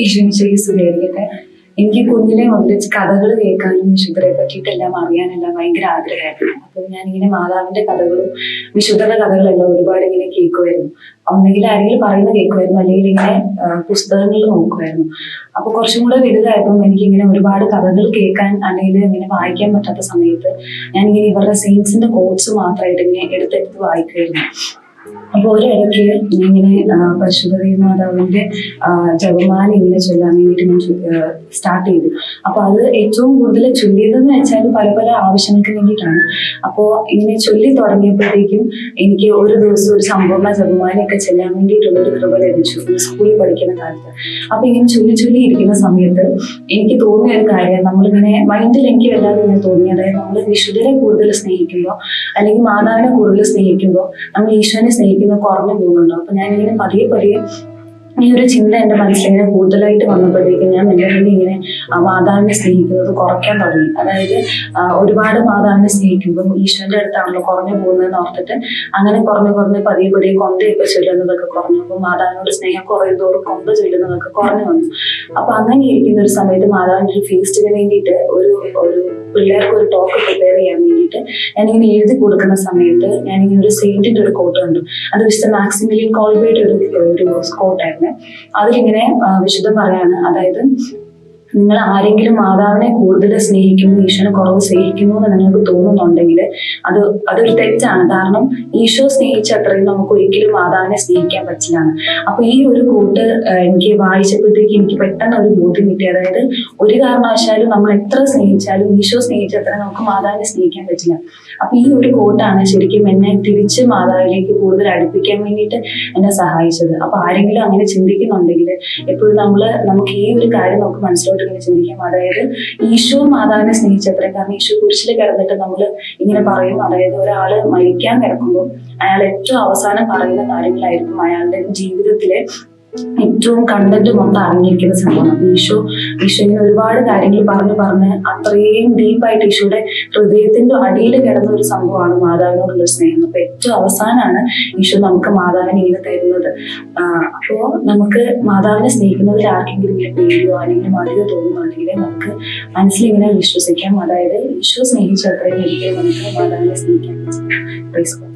ഈശ്വരൻ സ്തുതിയായിരിക്കട്ടെ. എനിക്ക് കുഞ്ഞിലെ മുതൽ കഥകൾ കേൾക്കാനും വിശുദ്ധരെ പറ്റിയിട്ടെല്ലാം അറിയാനെല്ലാം ഭയങ്കര ആഗ്രഹമായിരുന്നു. അപ്പോൾ ഞാനിങ്ങനെ മാതാവിന്റെ കഥകളും വിശുദ്ധരുടെ കഥകളെല്ലാം ഒരുപാട് ഇങ്ങനെ കേൾക്കുമായിരുന്നു. ഒന്നെങ്കിൽ ആരെങ്കിലും പറയുന്നത് കേൾക്കുമായിരുന്നു, അല്ലെങ്കിൽ ഇങ്ങനെ പുസ്തകങ്ങളിൽ നോക്കുമായിരുന്നു. അപ്പൊ കുറച്ചും കൂടെ വലുതായപ്പം എനിക്കിങ്ങനെ ഒരുപാട് കഥകൾ കേൾക്കാൻ അല്ലെങ്കിൽ ഇങ്ങനെ വായിക്കാൻ പറ്റാത്ത സമയത്ത് ഞാനിങ്ങനെ ഇവരുടെ സെയിൻസിന്റെ കോട്സ് മാത്രമായിട്ട് ഇങ്ങനെ എടുത്തെടുത്ത് വായിക്കുമായിരുന്നു. അപ്പൊ ഒരിടയ്ക്ക് ഇങ്ങനെ പരിശുദ്ധ മാതാവിന്റെ ജപമാല ഇങ്ങനെ ചൊല്ലാൻ വേണ്ടിയിട്ട് ഞാൻ സ്റ്റാർട്ട് ചെയ്തു. അപ്പൊ അത് ഏറ്റവും കൂടുതൽ ചൊല്ലിയതെന്ന് വെച്ചാൽ പല പല ആവശ്യങ്ങൾക്ക് വേണ്ടിയിട്ടാണ്. അപ്പോ ഇങ്ങനെ ചൊല്ലി തുടങ്ങിയപ്പോഴത്തേക്കും എനിക്ക് ഒരു ദിവസം ഒരു സമ്പൂർണ്ണ ജപമാലയൊക്കെ ചെല്ലാൻ വേണ്ടിയിട്ടുള്ള ഒരു കൃപ ലഭിച്ചു സ്കൂളിൽ പഠിക്കുന്ന കാലത്ത്. അപ്പൊ ഇങ്ങനെ ചൊല്ലി ചൊല്ലി ഇരിക്കുന്ന സമയത്ത് എനിക്ക് തോന്നിയ ഒരു കാര്യം, നമ്മളിങ്ങനെ മൈൻഡിൽ എനിക്ക് വല്ലാതെ ഇങ്ങനെ തോന്നി, അതായത് നമ്മൾ വിശുദ്ധരെ കൂടുതൽ സ്നേഹിക്കുമ്പോൾ അല്ലെങ്കിൽ മാതാവിനെ കൂടുതൽ സ്നേഹിക്കുമ്പോൾ നമ്മൾ ഈശ്വരനെ സ്നേഹിക്കുന്നത് കുറഞ്ഞു പോകുന്നുണ്ടോ. അപ്പൊ ഞാനിങ്ങനെ പതിയെ പതിയെ ഈ ഒരു ചിന്ത എന്റെ മനസ്സിലിങ്ങനെ കൂടുതലായിട്ട് വന്നപ്പോഴത്തേക്കും ഞാൻ മെല്ലെ ഇങ്ങനെ മാതാവിനെ സ്നേഹിക്കുന്നത് കുറയ്ക്കാൻ തുടങ്ങി. അതായത് ഒരുപാട് മാതാവിനെ സ്നേഹിക്കുമ്പോൾ ഈശ്വരന്റെ അടുത്താണല്ലോ കുറഞ്ഞു പോകുന്നതെന്ന് ഓർത്തിട്ട് അങ്ങനെ കുറഞ്ഞ് പതിയെ പതിയെ കൊന്തയൊക്കെ ചൊല്ലുന്നതൊക്കെ കുറഞ്ഞു. അപ്പൊ മാതാവിനോട് സ്നേഹം കുറയുന്നതോറും കൊന്ത ചൊല്ലുന്നതൊക്കെ കുറഞ്ഞു വന്നു. അപ്പൊ അങ്ങനെ ഇരിക്കുന്ന ഒരു സമയത്ത് മാതാവിന്റെ ഒരു ഫീസ്റ്റിന് വേണ്ടിയിട്ട് ഒരു പിള്ളേർക്ക് ഒരു ടോക്ക് പ്രിപ്പയർ ചെയ്യാൻ വേണ്ടിയിട്ട് ഞാനിങ്ങനെ എഴുതി കൊടുക്കുന്ന സമയത്ത് ഞാനിങ്ങനെ ഒരു സെയിന്റിന്റെ ഒരു കോട്ട് കണ്ടു. അത് വിശുദ്ധ മാക്സിമിലിയൻ കോൾബയുടെ ഒരു കോട്ടായിരുന്നു. അതിലിങ്ങനെ വിശുദ്ധം പറയാണ്, അതായത് നിങ്ങൾ ആരെങ്കിലും മാതാവിനെ കൂടുതൽ സ്നേഹിക്കുന്നു, ഈശോനെ കുറവ് സ്നേഹിക്കുന്നു എന്ന് നിങ്ങൾക്ക് തോന്നുന്നുണ്ടെങ്കിൽ അതൊരു തെറ്റാണ്. കാരണം ഈശോ സ്നേഹിച്ച അത്രയും നമുക്ക് ഒരിക്കലും മാതാവിനെ സ്നേഹിക്കാൻ പറ്റില്ല. അപ്പൊ ഈ ഒരു കൂട്ട് എനിക്ക് വായിച്ചപ്പോഴത്തേക്ക് എനിക്ക് പെട്ടെന്ന് ഒരു ബോധ്യം കിട്ടി. അതായത് ഒരു കാരണവശാലും നമ്മൾ എത്ര സ്നേഹിച്ചാലും ഈശോ സ്നേഹിച്ച അത്രയും നമുക്ക് മാതാവിനെ സ്നേഹിക്കാൻ പറ്റില്ല. അപ്പൊ ഈ ഒരു കോട്ടാണ് ശരിക്കും എന്നെ തിരിച്ച് മാതാവിലേക്ക് കൂടുതൽ അടുപ്പിക്കാൻ വേണ്ടിയിട്ട് എന്നെ സഹായിച്ചത്. അപ്പൊ ആരെങ്കിലും അങ്ങനെ ചിന്തിക്കുന്നുണ്ടെങ്കിൽ എപ്പോഴും നമുക്ക് ഈ ഒരു കാര്യം നമുക്ക് മനസ്സിലോട്ട് ഇങ്ങനെ ചിന്തിക്കാം. അതായത് ഈശോ മാതാവിനെ സ്നേഹിച്ചത്രയും, കാരണം ഈശോ കുരിശിൽ കിടന്നിട്ട് നമ്മൾ ഇങ്ങനെ പറയും, അതായത് ഒരാള് മരിക്കാൻ കിടക്കുമ്പോൾ അയാൾ ഏറ്റവും അവസാനം പറയുന്ന കാര്യങ്ങളായിരിക്കും അയാളുടെ ജീവിതത്തിലെ ഏറ്റവും കണ്ടന്റ് മൊത്തം അടങ്ങിയിരിക്കുന്ന സംഭവമാണ്. ഈശോ ഇങ്ങനെ ഒരുപാട് കാര്യങ്ങൾ പറഞ്ഞ് അത്രയും ഡീപ്പായിട്ട് ഈശോയുടെ ഹൃദയത്തിന്റെ അടിയിൽ കിടന്ന ഒരു സംഭവമാണ് മാതാവിനോടുള്ള സ്നേഹം. അപ്പൊ ഏറ്റവും അവസാനമാണ് ഈശോ നമുക്ക് മാതാവിനെ ഇങ്ങനെ തരുന്നത്. അപ്പോ നമുക്ക് മാതാവിനെ സ്നേഹിക്കുന്നതിൽ ആർക്കെങ്കിലും ഇങ്ങനെ പേടിയോ അല്ലെങ്കിൽ മടിയോ തോന്നുന്നുണ്ടെങ്കിൽ നമുക്ക് മനസ്സിലിങ്ങനെ വിശ്വസിക്കാം, അതായത് ഈശോ സ്നേഹിച്ച അത്രയും ഒരിക്കലും നമുക്ക് മാതാവിനെ സ്നേഹിക്കാൻ പറ്റും.